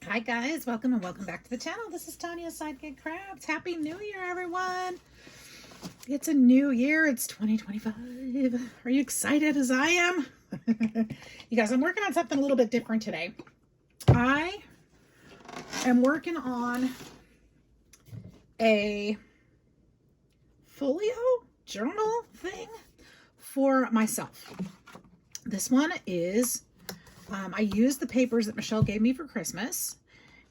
Hi guys, welcome and welcome back to the channel. This is Tanya Sidegigcrafts. Happy New Year, everyone. It's a new year. It's 2025. Are you excited as I am? You guys, I'm working on something a little bit different today. I am working on a folio journal thing for myself. This one is I used the papers that Michelle gave me for Christmas,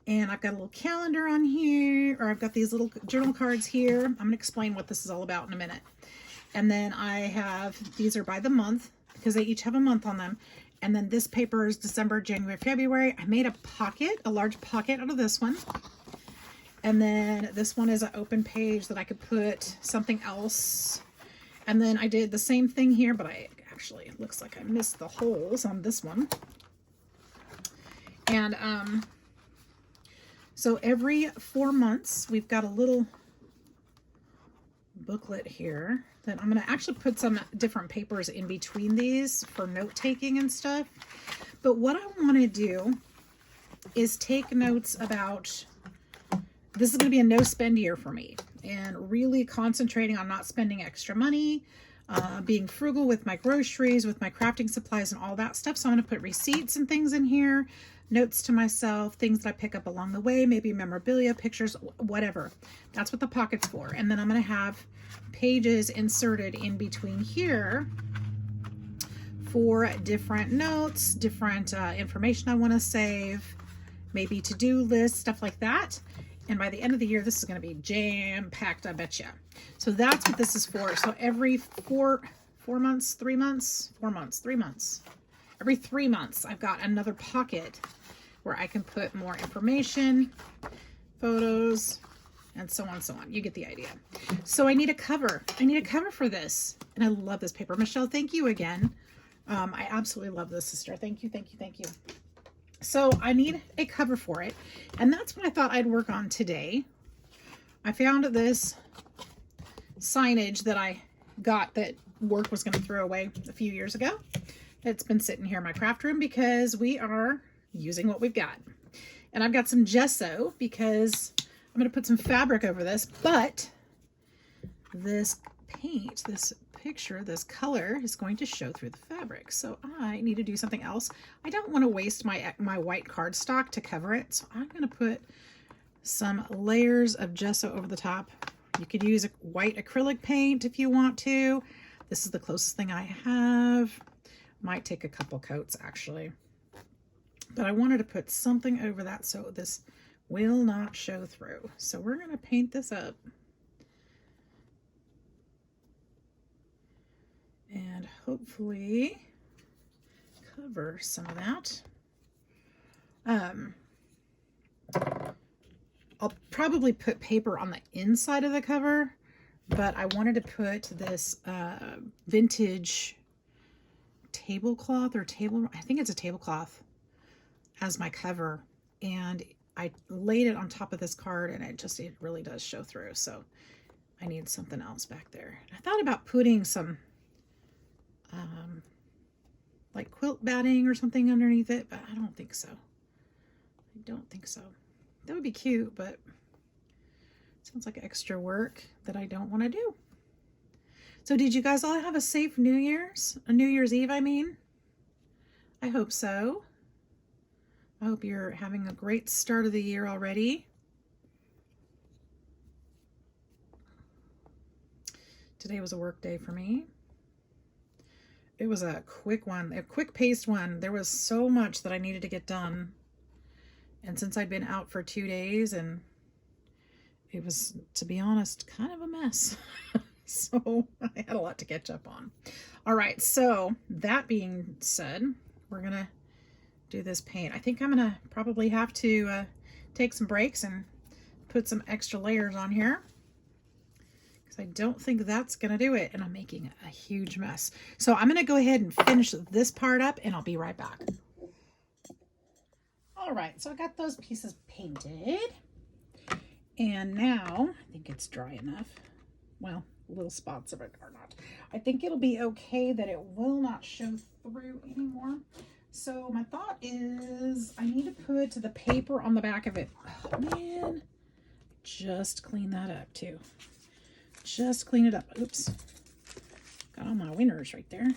and I've got a little calendar on here, or I've got these little journal cards here. I'm going to explain what this is all about in a minute. And then I have, these are by the month because they each have a month on them. And then this paper is December, January, February. I made a pocket, a large pocket out of this one. And then this one is an open page that I could put something else. And then I did the same thing here, but I actually, it looks like I missed the holes on this one. And so every 4 months, we've got a little booklet here that I'm going to actually put some different papers in between these for note taking and stuff. But what I want to do is take notes about, this is going to be a no spend year for me, and really concentrating on not spending extra money, being frugal with my groceries, with my crafting supplies and all that stuff. So I'm going to put receipts and things in here, notes to myself, things that I pick up along the way, maybe memorabilia, pictures, whatever. That's what the pocket's for. And then I'm going to have pages inserted in between here for different notes, different information I want to save, maybe to-do lists, stuff like that. And by the end of the year, this is going to be jam-packed, I bet you. So that's what this is for. So every 3 months, every 3 months, I've got another pocket where I can put more information, photos, and so on and so on. You get the idea. So I need a cover. I need a cover for this. And I love this paper. Michelle, thank you again. I absolutely love this, sister. Thank you, thank you, thank you. So I need a cover for it. And that's what I thought I'd work on today. I found this signage that I got that work was going to throw away a few years ago. It's been sitting here in my craft room because we are using what we've got. And I've got some gesso because I'm going to put some fabric over this, but this paint, this picture, this color is going to show through the fabric. So I need to do something else. I don't want to waste my white cardstock to cover it. So I'm going to put some layers of gesso over the top. You could use a white acrylic paint if you want to. This is the closest thing I have. Might take a couple coats actually. But I wanted to put something over that so this will not show through. So we're going to paint this up. And hopefully cover some of that. I'll probably put paper on the inside of the cover, but I wanted to put this vintage tablecloth or I think it's a tablecloth as my cover, and I laid it on top of this card, and it really does show through. So I need something else back there. I thought about putting some like quilt batting or something underneath it, but I don't think so. I don't think so. That would be cute, but it sounds like extra work that I don't want to do. So did you guys all have a safe New Year's? A New Year's Eve, I mean? I hope so. I hope you're having a great start of the year already. Today was a work day for me. It was a quick one, a quick paced one. There was so much that I needed to get done. And since I'd been out for 2 days, and it was, to be honest, kind of a mess. So I had a lot to catch up on. All right, so that being said, we're going to do this paint. I think I'm going to probably have to take some breaks and put some extra layers on here, because I don't think that's going to do it, and I'm making a huge mess. So I'm going to go ahead and finish this part up, and I'll be right back. All right, so I got those pieces painted, and now I think it's dry enough. Well, little spots of it are not. I think it'll be okay that it will not show through anymore. So my thought is I need to put the paper on the back of it. Oh man, just clean that up too. Just clean it up. Oops. Got all my winners right there.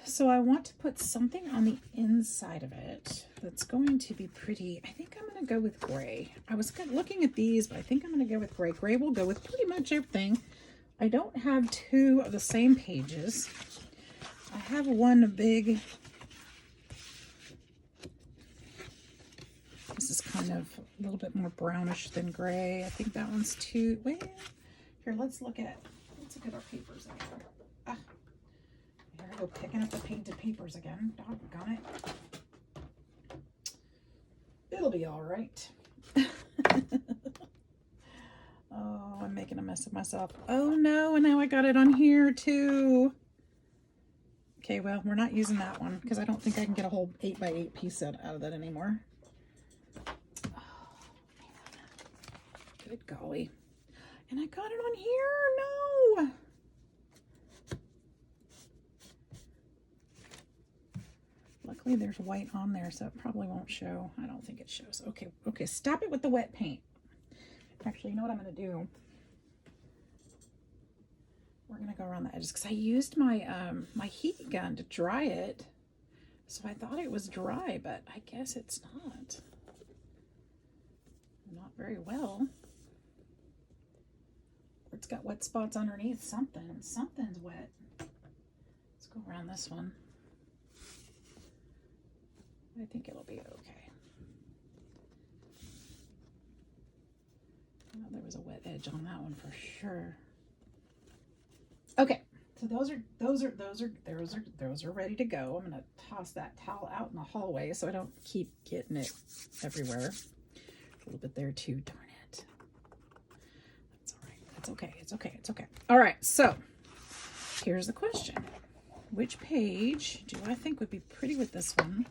So I want to put something on the inside of it that's going to be pretty. I think I'm going to go with gray. I was looking at these, but I think I'm going to go with gray. Gray will go with pretty much everything. I don't have two of the same pages. I have one big. This is kind of a little bit more brownish than gray. I think that one's too. Well, here, let's look at our papers again. Ah, here I go picking up the painted papers again. Doggone it. It'll be all right. Oh, I'm making a mess of myself. Oh no, and now I got it on here too. Okay, well, we're not using that one because I don't think I can get a whole 8x8 piece out of that anymore. Good golly. And I got it on here. No. Luckily there's white on there, so it probably won't show. I don't think it shows. Okay, stop it with the wet paint. Actually, you know what I'm going to do? We're going to go around the edges because I used my my heat gun to dry it. So I thought it was dry, but I guess it's not. Not very well. It's got wet spots underneath. Something's wet. Let's go around this one. I think it'll be okay. Oh, there was a wet edge on that one for sure. Okay, so those are ready to go. I'm gonna toss that towel out in the hallway so I don't keep getting it everywhere. A little bit there too. Darn it. That's all right. That's okay. It's okay. All right. So here's the question: which page do I think would be pretty with this one?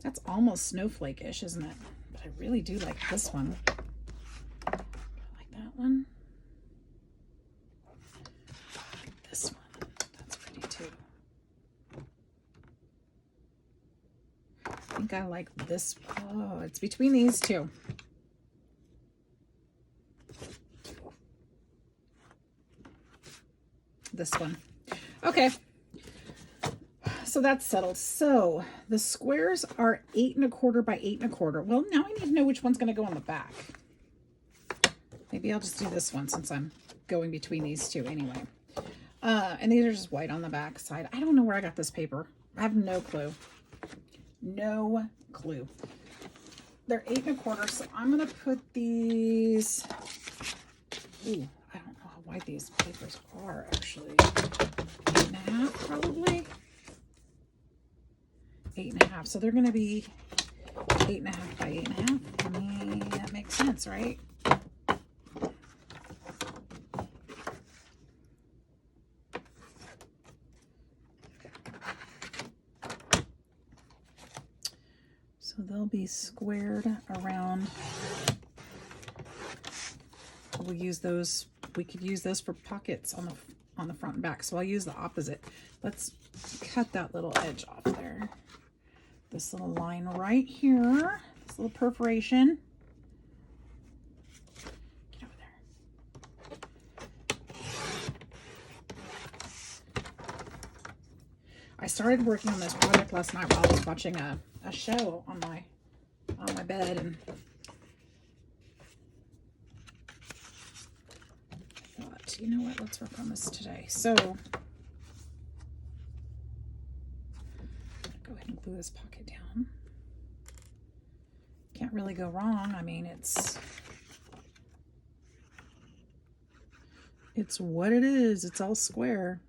That's almost snowflake-ish, isn't it? But I really do like this one. I like that one. I like this one. That's pretty too. I think I like this. Oh, it's between these two. This one. Okay. So that's settled. So the squares are 8 1/4 by 8 1/4. Well, now I need to know which one's going to go on the back. Maybe I'll just do this one since I'm going between these two anyway. And these are just white on the back side. I don't know where I got this paper. I have no clue. No clue. They're 8 1/4, so I'm going to put these. Ooh, I don't know how wide these papers are actually. 8 1/2 probably. 8 1/2. So they're going to be 8 1/2 by 8 1/2. I mean, that makes sense, right? So they'll be squared around. We'll use those. We could use those for pockets on the front and back. So I'll use the opposite. Let's cut that little edge off there. This little line right here, this little perforation. Get over there. I started working on this project last night while I was watching a show on my bed, and I thought, you know what, let's work on this today. So go ahead and glue this pocket down. Can't really go wrong. I mean, it's what it is. It's all square.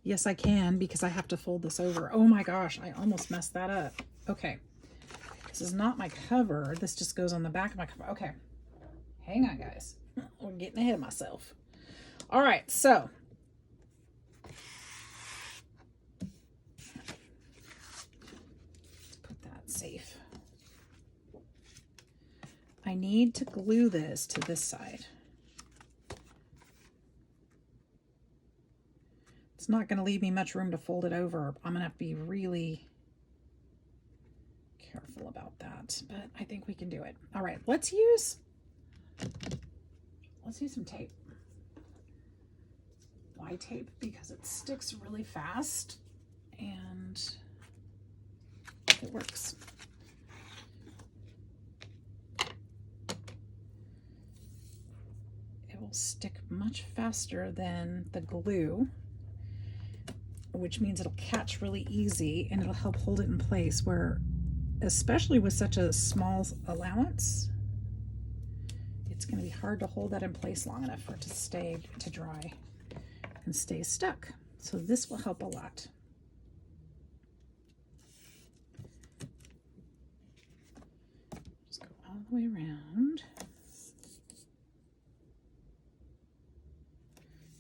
Yes, I can, because I have to fold this over. Oh my gosh, I almost messed that up. Okay, this is not my cover. This just goes on the back of my cover. Okay, hang on, guys. I'm getting ahead of myself. All right, so let's put that safe. I I need to glue this to this side. It's not going to leave me much room to fold it over. I'm going to have to be really careful about that, but I think we can do it. All right, let's use some tape. Why tape? Because it sticks really fast and it works. It will stick much faster than the glue, which means it'll catch really easy and it'll help hold it in place, where especially with such a small allowance, it's going to be hard to hold that in place long enough for it to dry and stay stuck. So this will help a lot. Just go all the way around.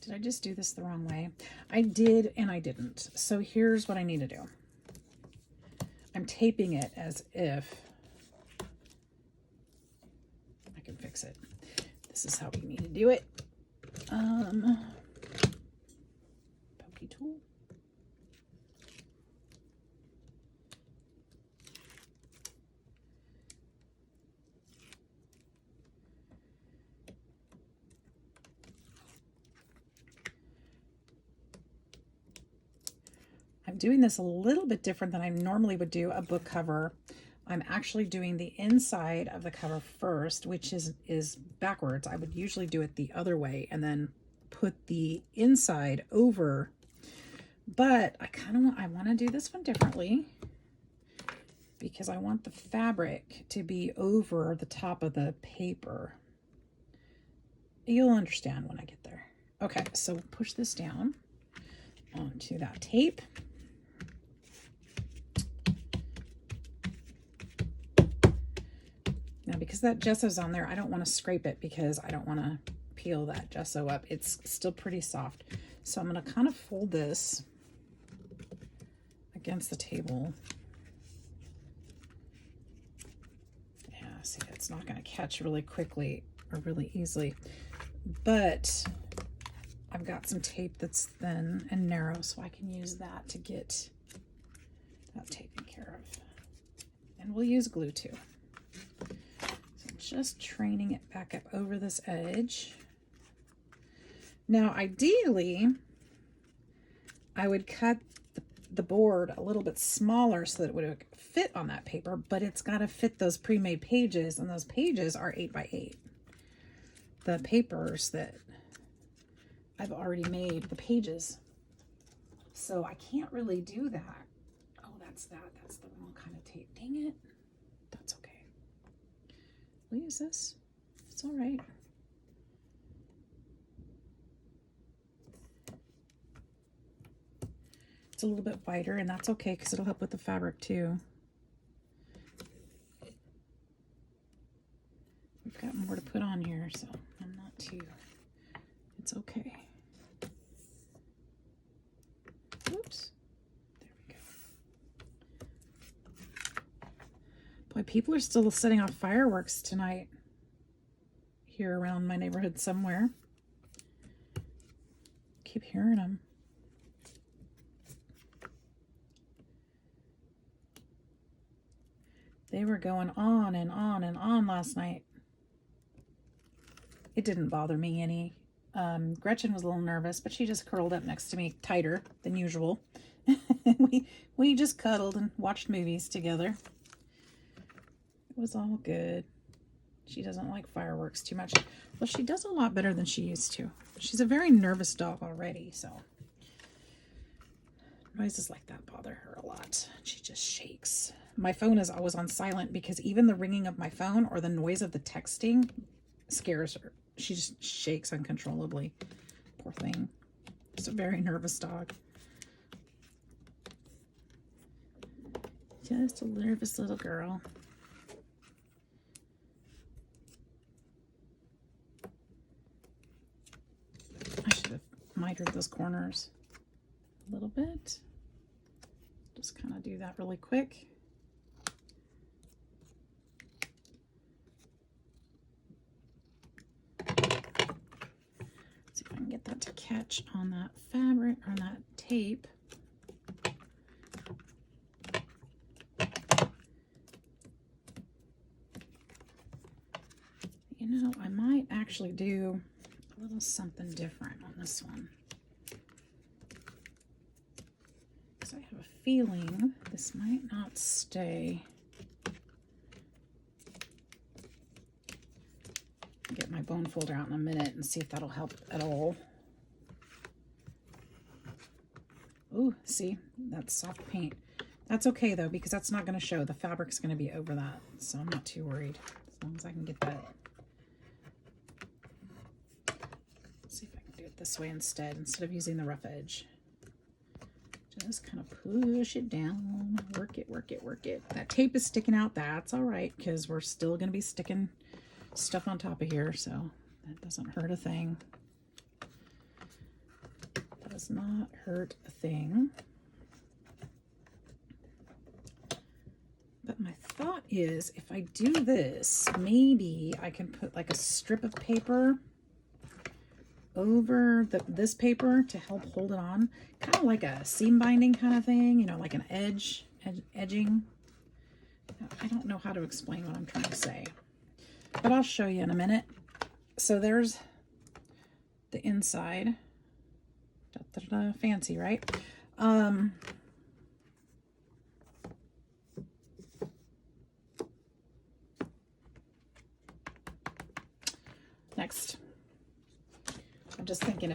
Did I just do this the wrong way? I did and I didn't. So here's what I need to do. I'm taping it as if I can fix it. This is how we need to do it. Pokey tool. I'm doing this a little bit different than I normally would do a book cover. I'm actually doing the inside of the cover first, which is backwards. I would usually do it the other way and then put the inside over. But I want to do this one differently because I want the fabric to be over the top of the paper. You'll understand when I get there. Okay, so push this down onto that tape. Now, because that gesso's on there, I don't want to scrape it because I don't want to peel that gesso up. It's still pretty soft. So I'm going to kind of fold this against the table. Yeah, see, it's not going to catch really quickly or really easily. But I've got some tape that's thin and narrow, so I can use that to get that taken care of. And we'll use glue too. Just training it back up over this edge. Now, ideally, I would cut the board a little bit smaller so that it would fit on that paper, but it's got to fit those pre-made pages, and those pages are 8 by 8. The papers that I've already made, the pages. So I can't really do that. Oh, that's the wrong kind of tape. Dang it. That's okay. We'll use this. It's all right. It's a little bit wider, and that's okay because it'll help with the fabric too. We've got more to put on here, so I'm not too, it's okay. Oops. There we go. Boy, people are still setting off fireworks tonight here around my neighborhood somewhere. Keep hearing them. They were going on and on and on last night. It didn't bother me any. Gretchen was a little nervous, but she just curled up next to me tighter than usual. we just cuddled and watched movies together. It was all good. She doesn't like fireworks too much. Well, she does a lot better than she used to. She's a very nervous dog already, so noises like that bother her a lot. She just shakes. My phone is always on silent because even the ringing of my phone or the noise of the texting scares her. She just shakes uncontrollably. Poor thing. She's a very nervous dog. Just a nervous little girl. I should have mitered those corners a little bit. Just kind of do that really quick. that to catch on that fabric, on that tape. You know, I might actually do a little something different on this one. Because I have a feeling this might not stay. Get my bone folder out in a minute and see if that'll help at all. Ooh, see, that's soft paint. That's okay though, because that's not going to show. The fabric's going to be over that, so I'm not too worried as long as I can get that. Let's see if I can do it this way instead of using the rough edge. Just kind of push it down, work it, work it, work it. That tape is sticking out. That's all right, because we're still going to be sticking stuff on top of here, so that doesn't hurt a thing. Does not hurt a thing. But my thought is, if I do this, maybe I can put like a strip of paper over this paper to help hold it on, kind of like a seam binding kind of thing, you know, like an edging. I don't know how to explain what I'm trying to say, but I'll show you in a minute. So there's the inside. Fancy, right? Next, I'm just thinking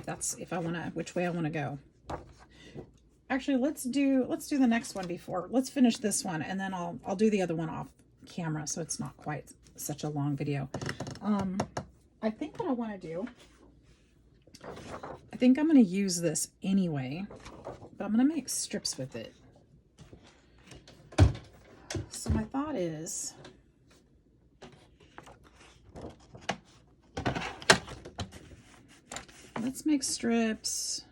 which way I want to go. Actually, let's do the next one before. Let's finish this one, and then I'll do the other one off camera, so it's not quite such a long video. I think what I want to do, I think I'm going to use this anyway, but I'm going to make strips with it. So my thought is, let's make strips.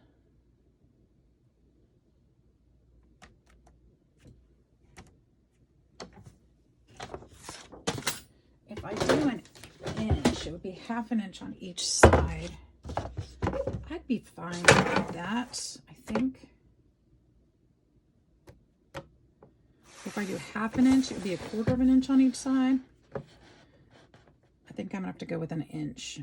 If I do an inch, it would be ½ an inch on each side. I'd be fine with that, I think. If I do ½ an inch, it would be ¼ inch on each side. I think I'm gonna have to go with an inch.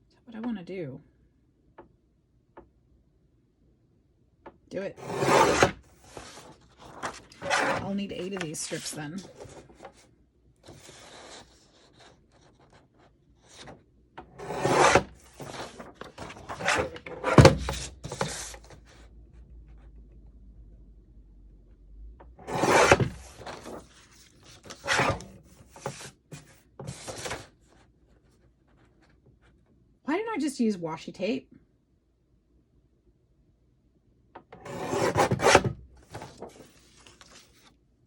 That's what I want to do. Do it. I'll need 8 of these strips then. Why didn't I just use washi tape?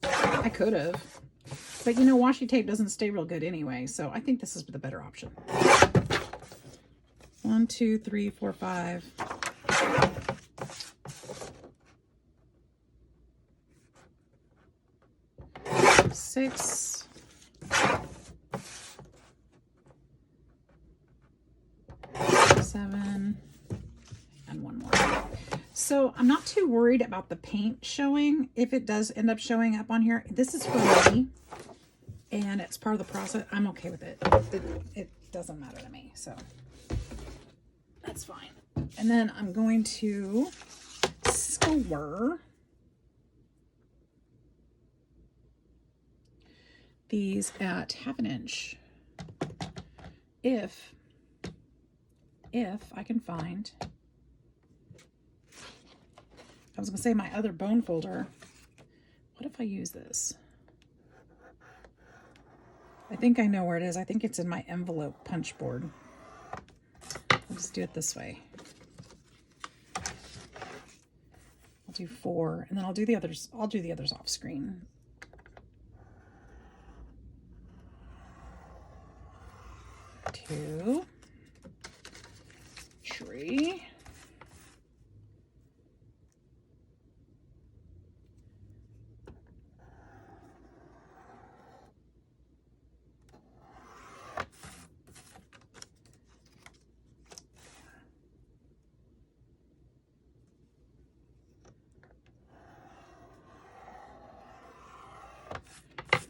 I could have, but you know, washi tape doesn't stay real good anyway, so I think this is the better option. 1, 2, 3, 4, 5. 6. 7, and 1 more. So I'm not too worried about the paint showing. If it does end up showing up on here, this is for me and it's part of the process. I'm okay with it. It doesn't matter to me, so that's fine. And then I'm going to score these at ½ an inch. If I can find, I was gonna say my other bone folder. What if I use this? I think I know where it is. I think it's in my envelope punch board. I'll just do it this way. I'll do 4, and then I'll do the others. I'll do the others off screen. Two, 3. 4.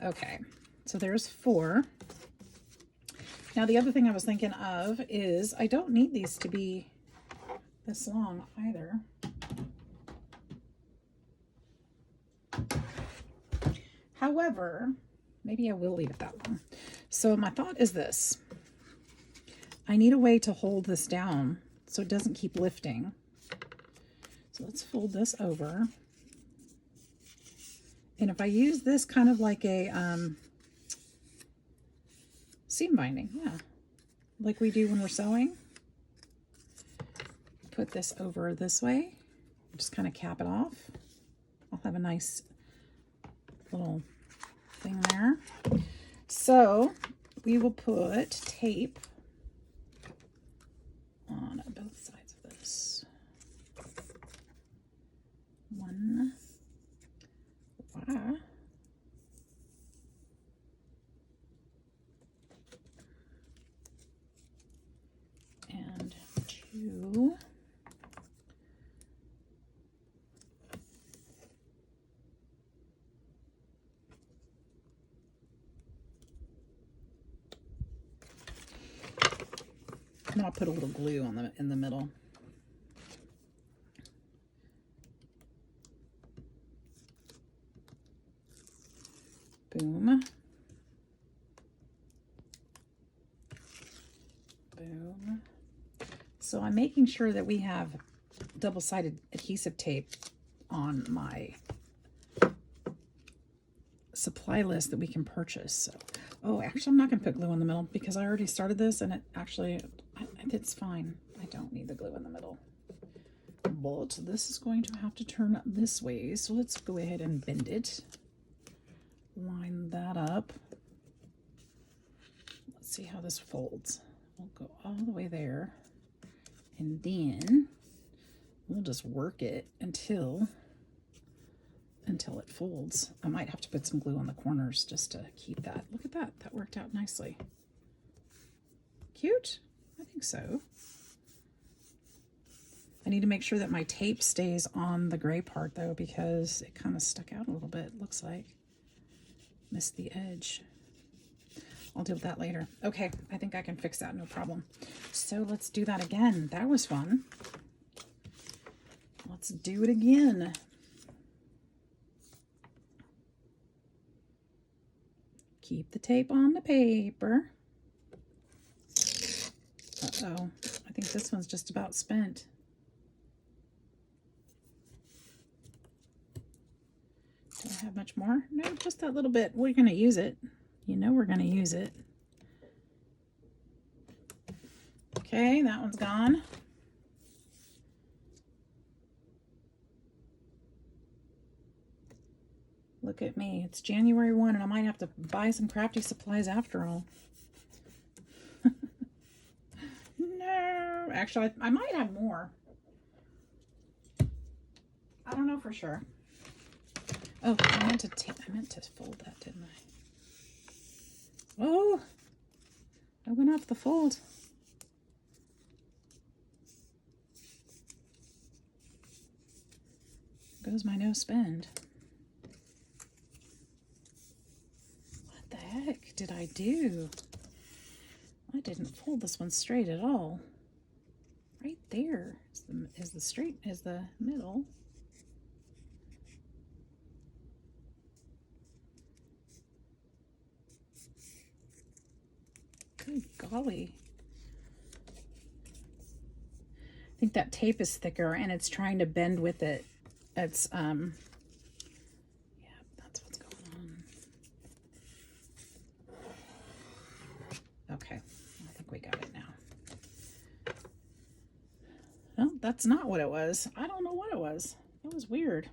Okay, so there's 4. Now the other thing I was thinking of is I don't need these to be this long either. However, maybe I will leave it that long. So my thought is this. I need a way to hold this down so it doesn't keep lifting. So let's fold this over. And if I use this kind of like a seam binding, yeah, like we do when we're sewing, put this over this way, just kind of cap it off. I'll have a nice little thing there. So we will put tape on both sides of this. 1, wow. And 2. And then I'll put a little glue on in the middle. Boom. Boom. So I'm making sure that we have double-sided adhesive tape on my supply list that we can purchase. So, oh, actually, I'm not going to put glue in the middle because I already started this and it actually, it's fine. I don't need the glue in the middle. But this is going to have to turn this way. So let's go ahead and bend it. Line that up. Let's see how this folds. We'll go all the way there. And then we'll just work it until it folds. I might have to put some glue on the corners just to keep that. Look at that. That worked out nicely. Cute? I think so. I need to make sure that my tape stays on the gray part though, because it kind of stuck out a little bit, looks like. Missed the edge. I'll deal with that later. Okay, I think I can fix that, no problem. So let's do that again. That was fun. Let's do it again. Keep the tape on the paper. Uh-oh, I think this one's just about spent. Do I have much more? No, just that little bit. We're going to use it. You know we're going to use it. Okay, that one's gone. Look at me. It's January 1 and I might have to buy some crafty supplies after all. No, actually, I might have more. I don't know for sure. Oh, I meant to fold that, didn't I? Oh, I went off the fold. Goes my no spend. What the heck did I do? I didn't fold this one straight at all. Right there is the middle. Good golly. I think that tape is thicker and it's trying to bend with it. It's, yeah, that's what's going on. Okay, I think we got it now. Well, that's not what it was. I don't know what it was. That was weird.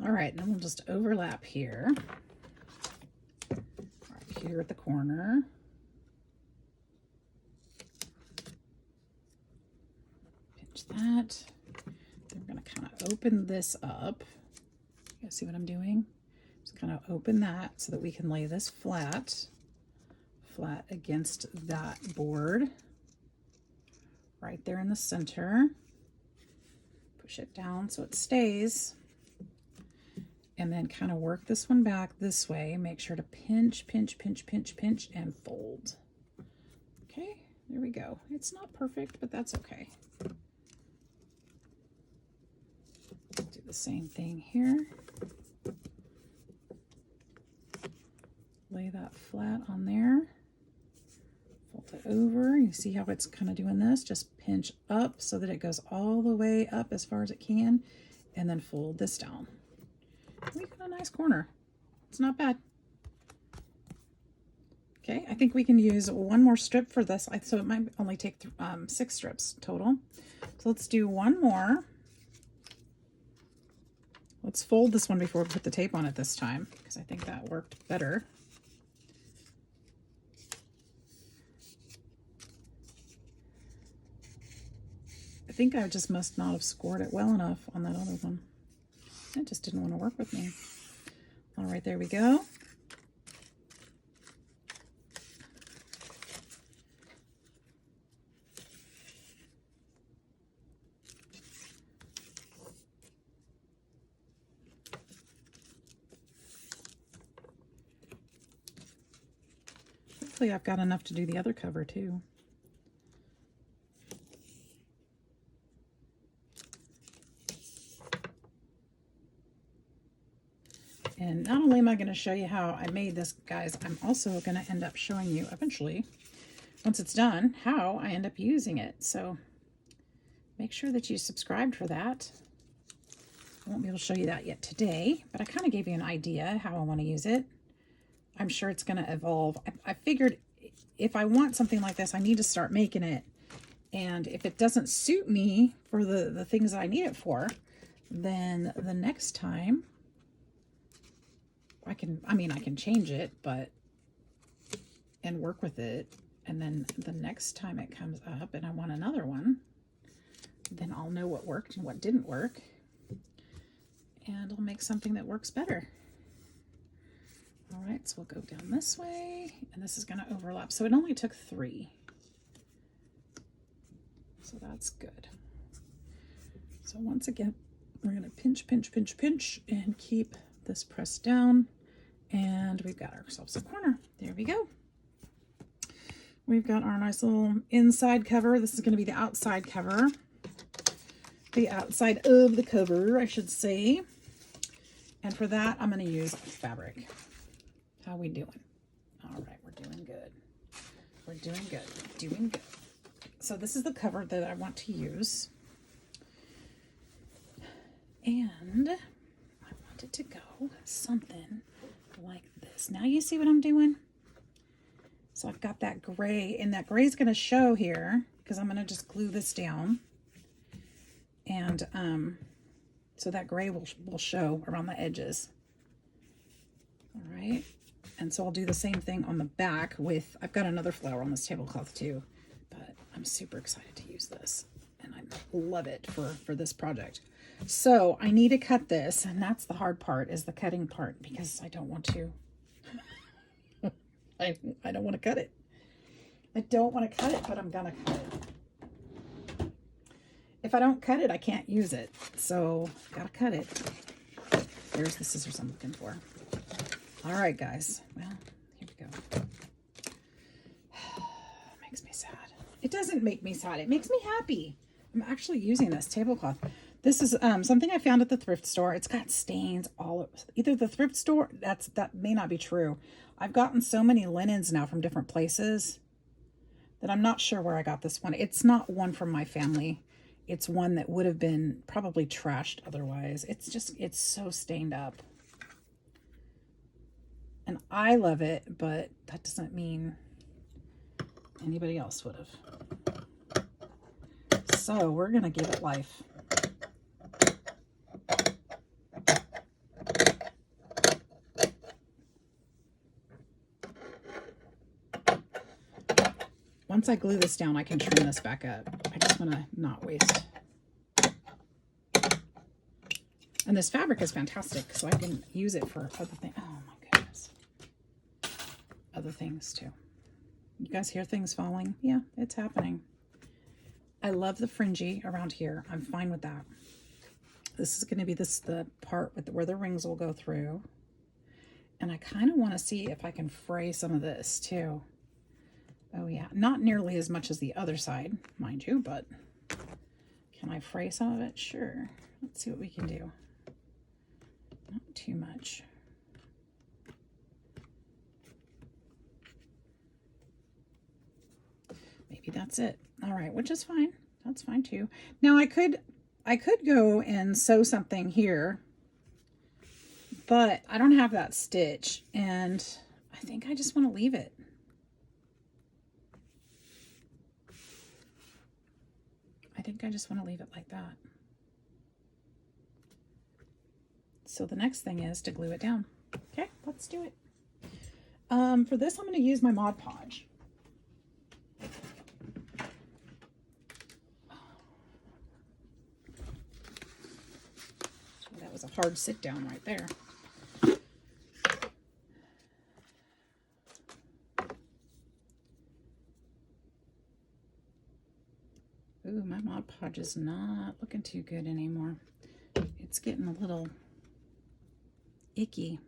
All right, then we'll just overlap here. Right here at the corner. Pinch that. Then we're going to kind of open this up. You guys see what I'm doing? Just kind of open that so that we can lay this flat against that board right there in the center. Push it down so it stays, and then kind of work this one back this way. Make sure to pinch, pinch, pinch, pinch, pinch, and fold. Okay, there we go. It's not perfect, but that's okay. Do the same thing here. Lay that flat on there. Fold it over. You see how it's kind of doing this? Just pinch up so that it goes all the way up as far as it can, and then fold this down. We got a nice corner. It's not bad. Okay, I think we can use one more strip for this, so it might only take 6 strips total. So let's do one more. Let's fold this one before we put the tape on it this time, because I think that worked better. I think I just must not have scored it well enough on that other one. It just didn't want to work with me. All right, there we go. Hopefully I've got enough to do the other cover too. And not only am I going to show you how I made this, guys, I'm also going to end up showing you eventually, once it's done, how I end up using it. So make sure that you subscribed for that. I won't be able to show you that yet today, but I kind of gave you an idea how I want to use it. I'm sure it's going to evolve. I figured if I want something like this, I need to start making it. And if it doesn't suit me for the things that I need it for, then the next time I can change it, and work with it. And then the next time it comes up and I want another one, then I'll know what worked and what didn't work. And I'll make something that works better. All right, so we'll go down this way, and this is going to overlap. So it only took 3. So that's good. So once again, we're going to pinch, pinch, pinch, pinch, and keep this pressed down. And we've got ourselves a corner. There we go. We've got our nice little inside cover. This is going to be the outside cover. The outside of the cover, I should say. And for that, I'm going to use fabric. How we doing? All right, we're doing good. We're doing good. Doing good. So this is the cover that I want to use. And I want it to go something like this. Now you see what I'm doing? So I've got that gray, and that gray is going to show here because I'm going to just glue this down. And so that gray will show around the edges. All right. And so I'll do the same thing on the back with, I've got another flower on this tablecloth too, but I'm super excited to use this. And I love it for this project. So I need to cut this, and that's the hard part, is the cutting part, because I don't want to. I don't want to cut it. I don't want to cut it, but I'm gonna cut it. If I don't cut it, I can't use it. So gotta cut it. There's the scissors I'm looking for. All right, guys. Well, here we go. Makes me sad. It doesn't make me sad. It makes me happy. I'm actually using this tablecloth. This is something I found at the thrift store. It's got stains all over. Either the thrift store, that may not be true. I've gotten so many linens now from different places that I'm not sure where I got this one. It's not one from my family. It's one that would have been probably trashed otherwise. It's so stained up. And I love it, but that doesn't mean anybody else would have. So we're going to give it life. Once I glue this down, I can trim this back up. I just want to not waste And this fabric is fantastic, so I can use it for other things. Oh my goodness. Other things too. You guys hear things falling? Yeah, it's happening. I love the fringy around here. I'm fine with that. This is going to be the part with where the rings will go through. And I kind of want to see if I can fray some of this too. Oh yeah, not nearly as much as the other side, mind you, but can I fray some of it? Sure. Let's see what we can do. Not too much. Maybe that's it. All right, which is fine. That's fine too. Now I could go and sew something here, but I don't have that stitch, and I think I just want to leave it. I think I just want to leave it like that. So the next thing is to glue it down. Okay, let's do it. For this, I'm going to use my Mod Podge. That was a hard sit down right there. Ooh, my Mod Podge is not looking too good anymore. It's getting a little icky.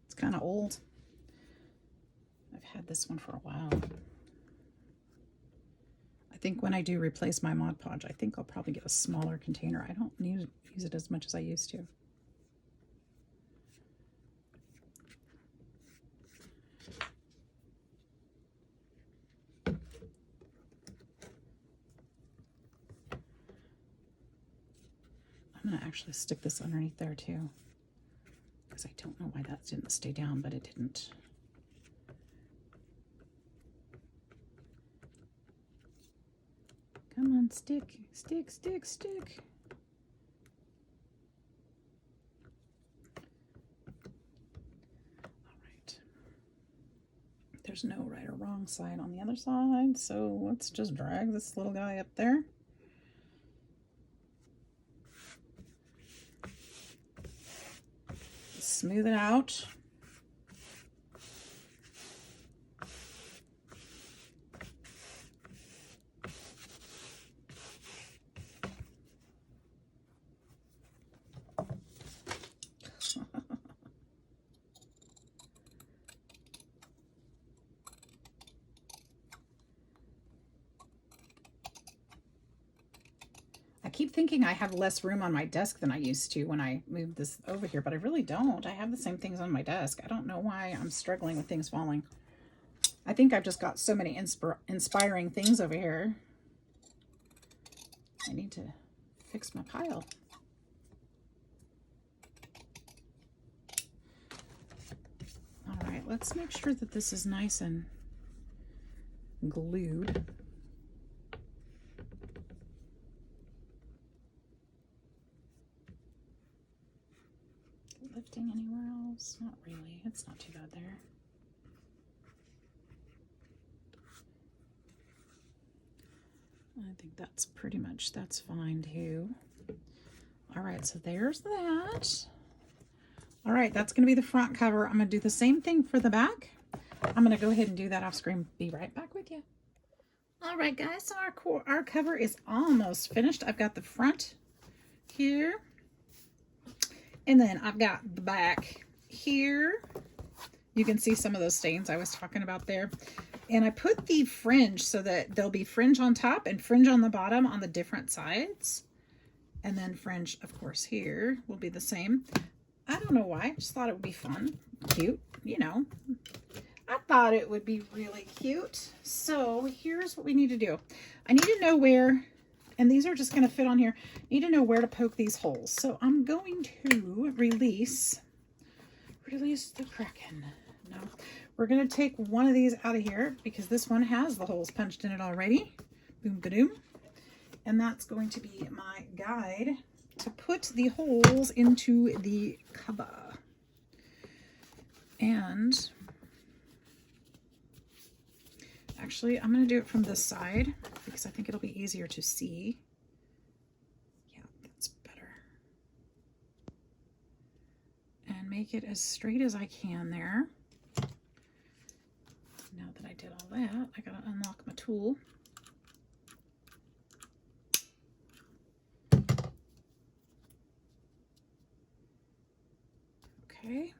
It's kind of old. I've had this one for a while. I think when I do replace my Mod Podge, I think I'll probably get a smaller container. I don't use it as much as I used to. I'm going to actually stick this underneath there too, because I don't know why that didn't stay down, but it didn't. Come on, stick, stick, stick, stick. All right. There's no right or wrong side on the other side, so let's just drag this little guy up there. Smooth it out. I keep thinking I have less room on my desk than I used to when I moved this over here, but I really don't. I have the same things on my desk. I don't know why I'm struggling with things falling. I think I've just got so many inspiring things over here. I need to fix my pile. All right, let's make sure that this is nice and glued. Lifting anywhere else? Not really. It's not too bad there. I think that's pretty much, that's fine too. All right, so there's that. All right, that's going to be the front cover. I'm going to do the same thing for the back. I'm going to go ahead and do that off screen. Be right back with you. All right, guys, so our cover is almost finished. I've got the front here. And then I've got the back here. You can see some of those stains I was talking about there. And I put the fringe so that there'll be fringe on top and fringe on the bottom on the different sides. And then fringe, of course, here will be the same. I don't know why. I just thought it would be fun, cute, you know. I thought it would be really cute. So here's what we need to do. I need to know where... And these are just going to fit on here. Need to know where to poke these holes. So I'm going to release the Kraken. No, we're going to take one of these out of here because this one has the holes punched in it already. Boom, ba-doom. And that's going to be my guide to put the holes into the cover. And Actually, I'm going to do it from this side because I think it'll be easier to see. Yeah, that's better. And make it as straight as I can there. Now that I did all that, I got to unlock my tool. Okay.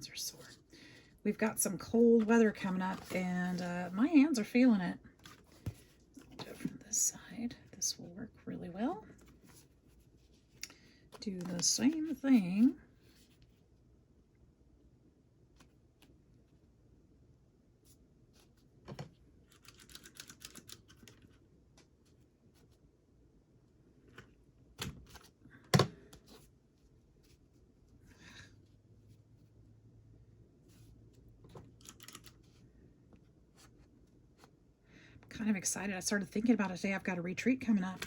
Are sore. We've got some cold weather coming up, and my hands are feeling it. I'll do it from this side. This will work really well. Do the same thing. Kind of excited. I started thinking about it today. I've got a retreat coming up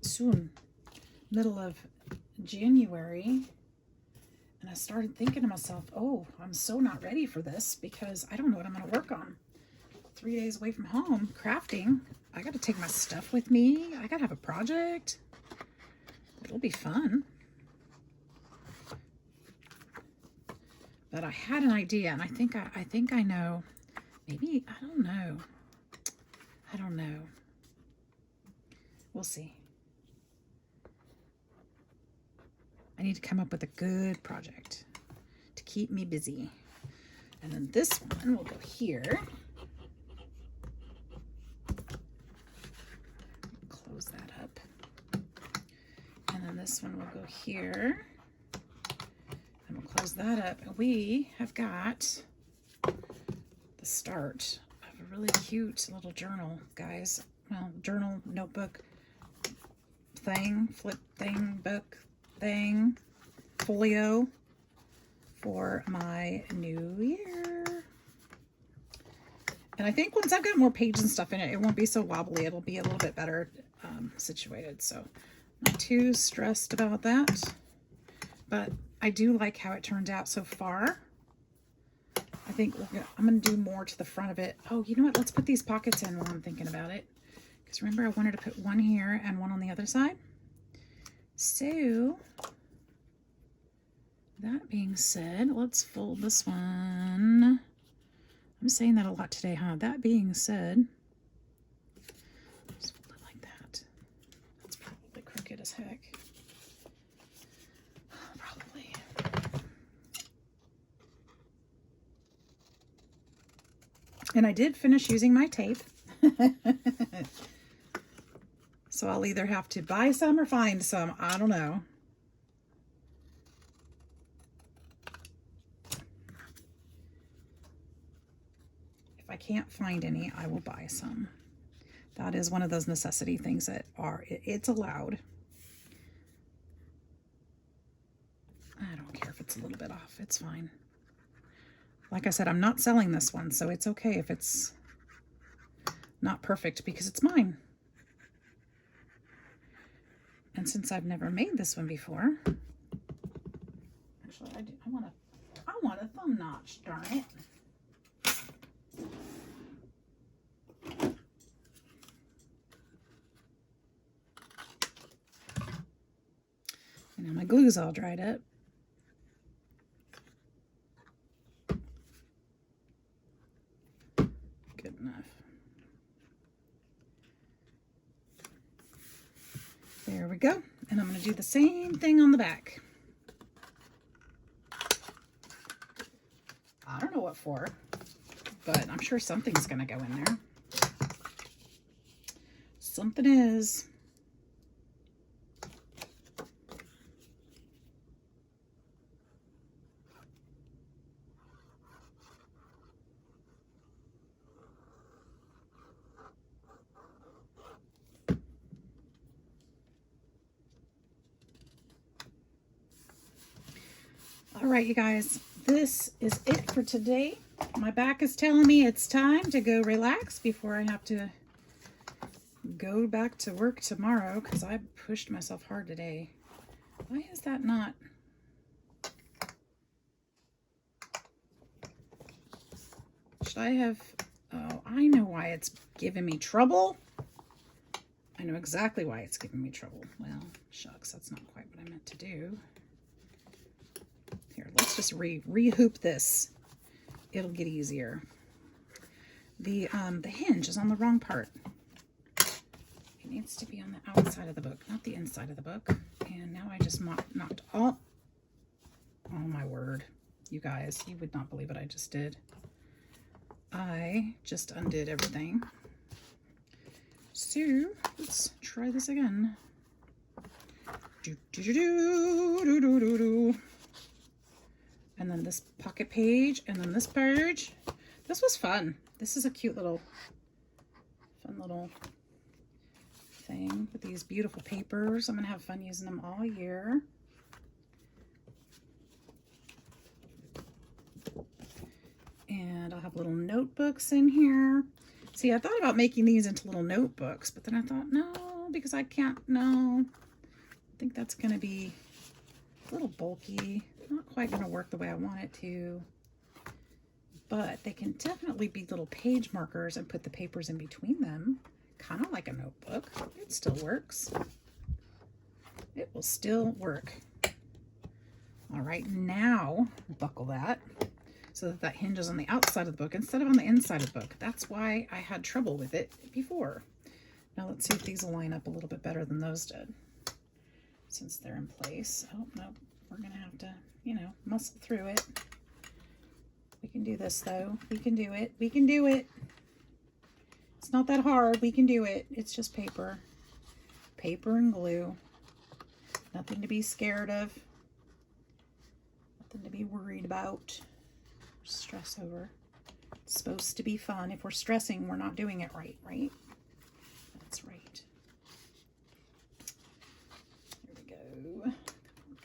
soon, middle of January, and I started thinking to myself, oh, I'm so not ready for this because I don't know what I'm going to work on. 3 days away from home crafting. I got to take my stuff with me. I got to have a project. It'll be fun. But I had an idea, and I think I know. Maybe, I don't know. I don't know. We'll see. I need to come up with a good project to keep me busy. And then this one will go here. Close that up. And then this one will go here. And we'll close that up. And we have got the start of a really cute little journal, guys. Well, journal, notebook thing, flip thing, book thing, folio for my new year. And I think once I've got more pages and stuff in it, it won't be so wobbly. It'll be a little bit better situated. So not too stressed about that. But I do like how it turned out so far. I think I'm going to do more to the front of it. Oh, you know what? Let's put these pockets in while I'm thinking about it. Because remember, I wanted to put one here and one on the other side. So, that being said, let's fold this one. I'm saying that a lot today, huh? That being said, just fold it like that. That's probably crooked as heck. Probably. And I did finish using my tape. So I'll either have to buy some or find some. I don't know. If I can't find any, I will buy some. That is one of those necessity things that it's allowed. I don't care if it's a little bit off. It's fine. Like I said, I'm not selling this one, so it's okay if it's not perfect because it's mine. And since I've never made this one before, actually I want a thumb notch, darn it. And now my glue's all dried up. Good enough. There we go. And I'm going to do the same thing on the back. I don't know what for, but I'm sure something's going to go in there. Something is. All right, you guys, this is it for today. My back is telling me it's time to go relax before I have to go back to work tomorrow, because I pushed myself hard today. Why is that not? Should I have? Oh, I know why it's giving me trouble. I know exactly why it's giving me trouble. Well, shucks, that's not quite what I meant to do. Here, let's just re-hoop this. It'll get easier. The hinge is on the wrong part. It needs to be on the outside of the book, not the inside of the book. And now I just knocked all. Oh my word, you guys, you would not believe what I just did. I just undid everything. So let's try this again. And then this pocket page, and then this page. This was fun. This is a cute little, fun little thing with these beautiful papers. I'm gonna have fun using them all year. And I'll have little notebooks in here. See, I thought about making these into little notebooks, but then I thought, no, because I can't, no. I think that's gonna be a little bulky. Not quite gonna work the way I want it to. But they can definitely be little page markers and put the papers in between them. Kind of like a notebook. It still works. It will still work. All right, now buckle that so that that hinges on the outside of the book instead of on the inside of the book. That's why I had trouble with it before. Now let's see if these will line up a little bit better than those did, since they're in place. Oh, no, we're gonna have to, you know, muscle through it. We can do this though. We can do it. We can do it. It's not that hard. We can do it. It's just paper. Paper and glue. Nothing to be scared of. Nothing to be worried about. Stress over. It's supposed to be fun. If we're stressing, we're not doing it right, right? That's right. Here we go.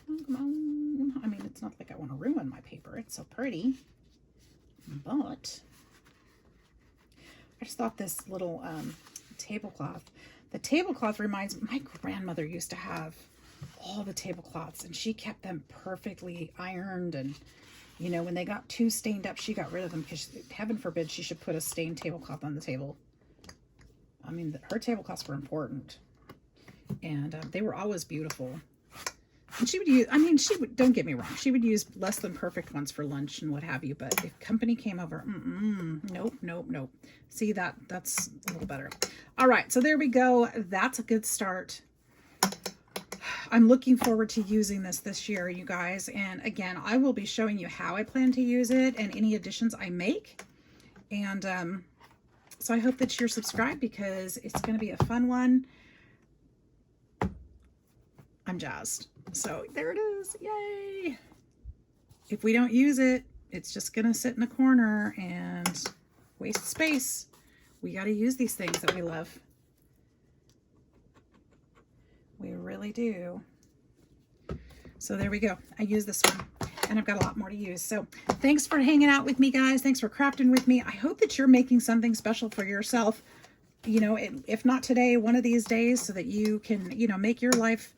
Come on, come on. I mean, it's not like I want to ruin my paper. It's so pretty. But I just thought this little tablecloth. The tablecloth reminds me, my grandmother used to have all the tablecloths, and she kept them perfectly ironed, and you know, when they got too stained up, she got rid of them, because heaven forbid she should put a stained tablecloth on the table. I mean, her tablecloths were important, and they were always beautiful. And she would use, I mean, she would, don't get me wrong, she would use less than perfect ones for lunch and what have you, but if company came over, nope, nope, nope. See, that's a little better. All right, so there we go. That's a good start. I'm looking forward to using this year, you guys. And again, I will be showing you how I plan to use it and any additions I make. And so I hope that you're subscribed, because it's going to be a fun one. I'm jazzed. So there it is. Yay. If we don't use it, it's just going to sit in a corner and waste space. We got to use these things that we love. We really do. So there we go. I use this one, and I've got a lot more to use. So thanks for hanging out with me, guys. Thanks for crafting with me. I hope that you're making something special for yourself, you know, if not today, one of these days, so that you can, you know, make your life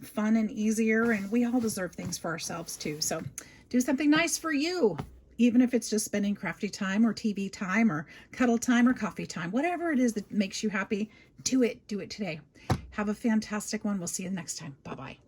fun and easier. And we all deserve things for ourselves too. So do something nice for you, even if it's just spending crafty time or TV time or cuddle time or coffee time, whatever it is that makes you happy, do it today. Have a fantastic one. We'll see you next time. Bye-bye.